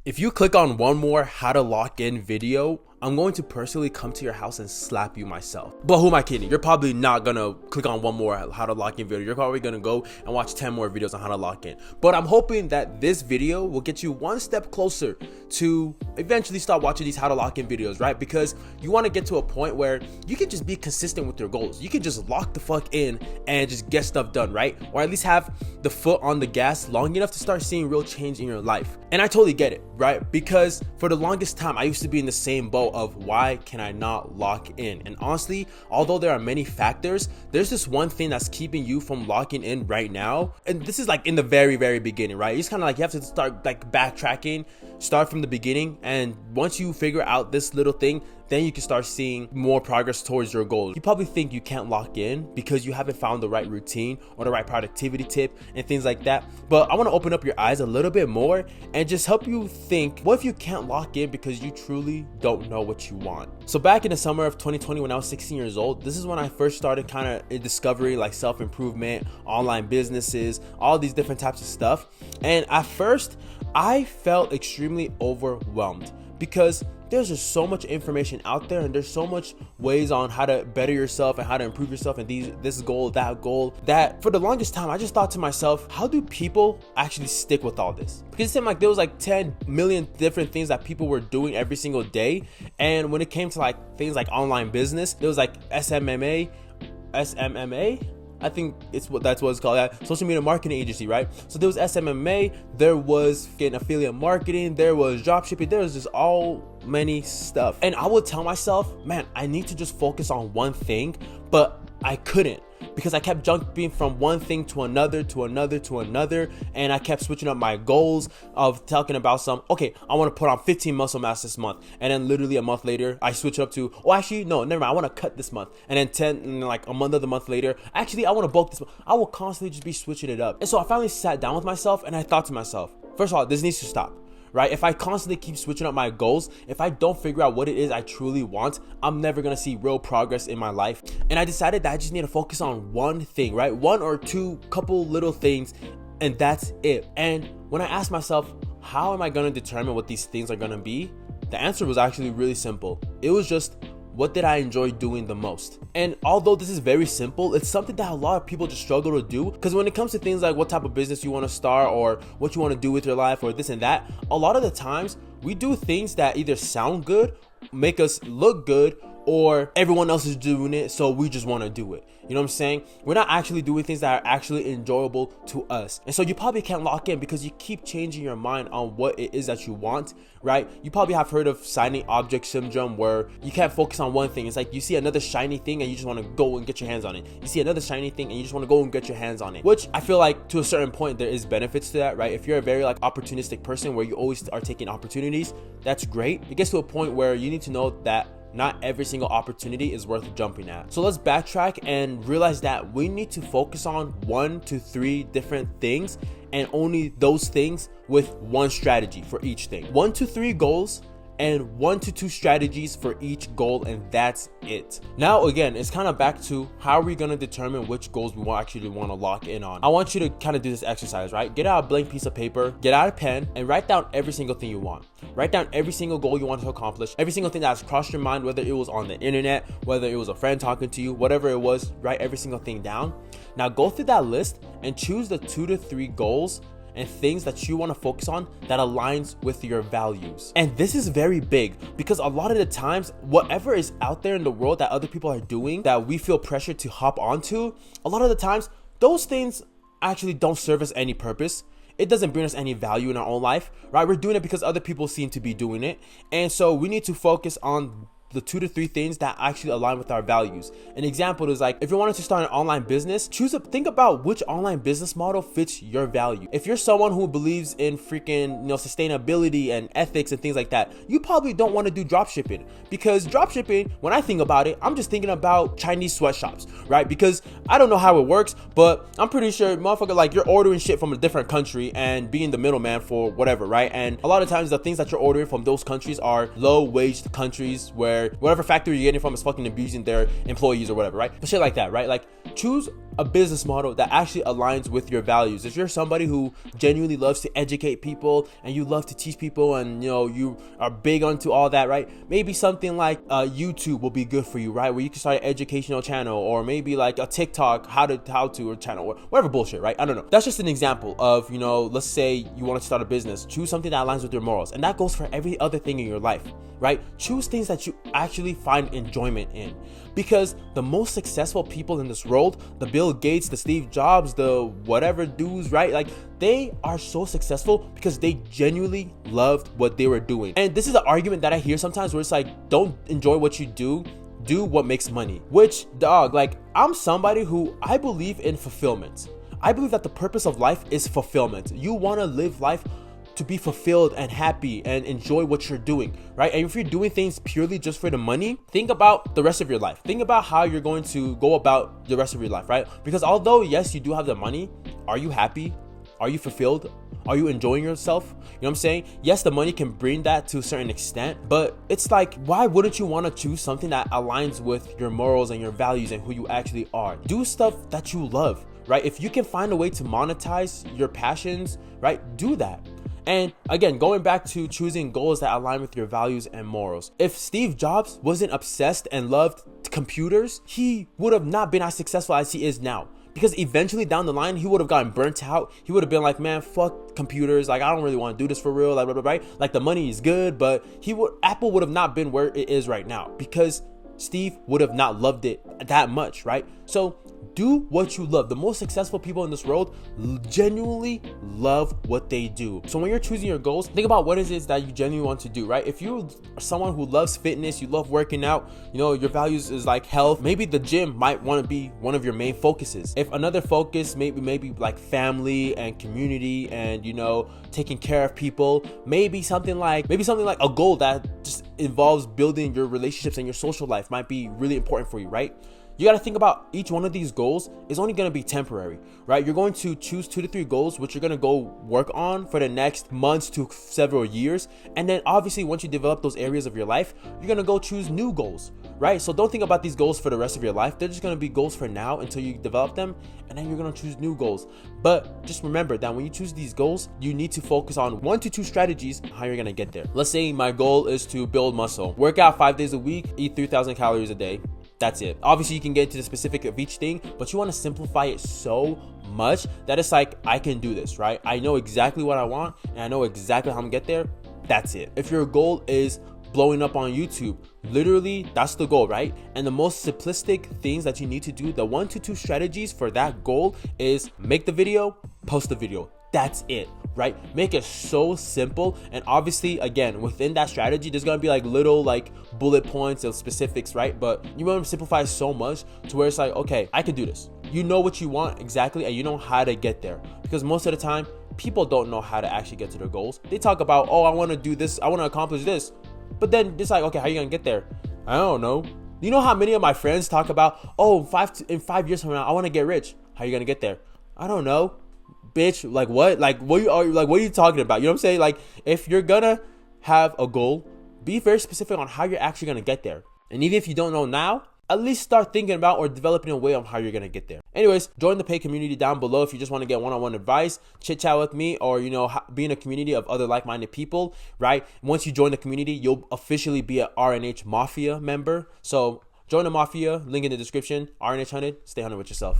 If you click on one more how to lock in video, I'm going to personally come to your house and slap you myself. But who am I kidding? You're probably not gonna click on one more how to lock in video. You're probably gonna go and watch 10 more videos on how to lock in. But I'm hoping that this video will get you one step closer to eventually start watching these how to lock in videos, right? Because you wanna get to a point where you can just be consistent with your goals. You can just lock the fuck in and just get stuff done, right? Or at least have the foot on the gas long enough to start seeing real change in your life. And I totally get it, right? Because for the longest time, I used to be in the same boat of why can I not lock in? And honestly, although there are many factors, there's this one thing that's keeping you from locking in right now. And this is like in the very, very beginning, right? It's kind of like you have to start like backtracking, start from the beginning. And once you figure out this little thing, then you can start seeing more progress towards your goals. You probably think you can't lock in because you haven't found the right routine or the right productivity tip and things like that. But I want to open up your eyes a little bit more and just help you think, what if you can't lock in because you truly don't know what you want? So back in the summer of 2020, when I was 16 years old, this is when I first started kind of discovering like self-improvement, online businesses, all these different types of stuff. And at first, I felt extremely overwhelmed because there's just so much information out there, and there's so much ways on how to better yourself and how to improve yourself, and this goal, that for the longest time I just thought to myself, how do people actually stick with all this? Because it seemed like there was like 10 million different things that people were doing every single day. And when it came to like things like online business, there was like SMMA, I think that's what it's called, that social media marketing agency, right? So there was SMMA, there was getting affiliate marketing, there was dropshipping, there was just all many stuff. And I would tell myself, man, I need to just focus on one thing, but I couldn't, because I kept jumping from one thing to another, and I kept switching up my goals of talking about okay, I want to put on 15 muscle mass this month, and then literally a month later, I switch up to, oh, actually, no, never mind, I want to cut this month, and then 10, and like a month of the month later, actually, I want to bulk this month. I will constantly just be switching it up. And so I finally sat down with myself, and I thought to myself, first of all, this needs to stop. Right? If I constantly keep switching up my goals, if I don't figure out what it is I truly want, I'm never gonna see real progress in my life. And I decided that I just need to focus on one thing, right? One or two couple little things, and that's it. And when I asked myself, how am I gonna determine what these things are gonna be? The answer was actually really simple. It was just, what did I enjoy doing the most? And although this is very simple, it's something that a lot of people just struggle to do, because when it comes to things like what type of business you want to start or what you want to do with your life or this and that, a lot of the times we do things that either sound good, make us look good, or everyone else is doing it, so we just want to do it. You know what I'm saying? We're not actually doing things that are actually enjoyable to us. And so you probably can't lock in because you keep changing your mind on what it is that you want, right? You probably have heard of shiny object syndrome, where you can't focus on one thing. It's like you see another shiny thing and you just want to go and get your hands on it. You see another shiny thing and you just want to go and get your hands on it, which I feel like to a certain point there is benefits to that, right? If you're a very like opportunistic person where you always are taking opportunities, that's great. It gets to a point where you need to know that not every single opportunity is worth jumping at. So let's backtrack and realize that we need to focus on 1 to 3 different things, and only those things with one strategy for each thing. 1 to 3 goals and 1 to 2 strategies for each goal, and that's it. Now again, it's kind of back to how are we going to determine which goals we actually want to lock in on. I want you to kind of do this exercise, right? Get out a blank piece of paper, get out a pen, and write down every single thing you want. Write down every single goal you want to accomplish, every single thing that's crossed your mind, whether it was on the internet, whether it was a friend talking to you, whatever it was. Write every single thing down. Now go through that list and choose the 2 to 3 goals and things that you want to focus on that aligns with your values. And this is very big, because a lot of the times, whatever is out there in the world that other people are doing that we feel pressure to hop onto, a lot of the times those things actually don't serve us any purpose. It doesn't bring us any value in our own life, right? We're doing it because other people seem to be doing it. And so we need to focus on the 2 to 3 things that actually align with our values. An example is like, if you wanted to start an online business, think about which online business model fits your value. If you're someone who believes in freaking, sustainability and ethics and things like that, you probably don't want to do dropshipping, because dropshipping, when I think about it, I'm just thinking about Chinese sweatshops, right? Because I don't know how it works, but I'm pretty sure, motherfucker, like you're ordering shit from a different country and being the middleman for whatever, right? And a lot of times the things that you're ordering from those countries are low wage countries where whatever factory you're getting from is fucking abusing their employees or whatever, right? But shit like that, right? Like choose a business model that actually aligns with your values. If you're somebody who genuinely loves to educate people and you love to teach people, and you are big onto all that, right? Maybe something like YouTube will be good for you, right? Where you can start an educational channel, or maybe like a TikTok how to or channel, or whatever bullshit, right? I don't know. That's just an example of, let's say you want to start a business. Choose something that aligns with your morals, and that goes for every other thing in your life, right? Choose things that you actually find enjoyment in, because the most successful people in this world, the Bill Gates, the Steve Jobs, the whatever dudes, right? Like, they are so successful because they genuinely loved what they were doing. And this is an argument that I hear sometimes where it's like, don't enjoy what you do what makes money. Which, dog, like, I'm somebody who I believe in fulfillment. I believe that the purpose of life is fulfillment. You want to live life to be fulfilled and happy and enjoy what you're doing, right? And if you're doing things purely just for the money, think about the rest of your life. Think about how you're going to go about the rest of your life, right? Because although, yes, you do have the money, are you happy? Are you fulfilled? Are you enjoying yourself? You know what I'm saying? Yes, the money can bring that to a certain extent, but it's like, why wouldn't you want to choose something that aligns with your morals and your values and who you actually are? Do stuff that you love, right? If you can find a way to monetize your passions, right? Do that. And again, going back to choosing goals that align with your values and morals. If Steve Jobs wasn't obsessed and loved computers, he would have not been as successful as he is now. Because eventually down the line, he would have gotten burnt out. He would have been like, man, fuck computers. Like, I don't really want to do this for real. Like, blah, blah, blah, right? Like, the money is good, but Apple would have not been where it is right now, because Steve would have not loved it that much, right? So do what you love. The most successful people in this world genuinely love what they do. So when you're choosing your goals, think about what it is that you genuinely want to do, right? If you're someone who loves fitness, you love working out, your values is like health, maybe the gym might want to be one of your main focuses. If another focus, maybe like family and community and, taking care of people, maybe something like a goal that just involves building your relationships and your social life might be really important for you, right? You got to think about each one of these goals is only going to be temporary, right? You're going to choose 2 to 3 goals, which you're going to go work on for the next months to several years. And then obviously, once you develop those areas of your life, you're going to go choose new goals, right? So don't think about these goals for the rest of your life. They're just going to be goals for now until you develop them. And then you're going to choose new goals. But just remember that when you choose these goals, you need to focus on 1 to 2 strategies on how you're going to get there. Let's say my goal is to build muscle, work out 5 days a week, eat 3,000 calories a day. That's it. Obviously, you can get into the specific of each thing, but you want to simplify it so much that it's like, I can do this, right? I know exactly what I want and I know exactly how I'm gonna get there. That's it. If your goal is blowing up on YouTube, literally that's the goal, right? And the most simplistic things that you need to do, the 1 to 2 strategies for that goal is make the video, post the video. That's it, right? Make it so simple. And obviously, again, within that strategy, there's gonna be like little like bullet points of specifics, right? But you want to simplify so much to where it's like, okay, I can do this. You know what you want exactly, and you know how to get there. Because most of the time, people don't know how to actually get to their goals. They talk about, oh, I want to do this, I want to accomplish this, but then it's like, okay, how are you gonna get there? I don't know. You know how many of my friends talk about, oh, in 5 years from now, I want to get rich. How are you gonna get there? I don't know. Bitch, like what? Like what are you talking about? You know what I'm saying? Like, if you're gonna have a goal, be very specific on how you're actually gonna get there. And even if you don't know now, at least start thinking about or developing a way on how you're gonna get there. Anyways, join the paid community down below if you just want to get one-on-one advice, chit chat with me, or be in a community of other like-minded people, right? Once you join the community, you'll officially be a RNH Mafia member. So join the Mafia, link in the description. RNH Hunnid, stay Hunnid with yourself.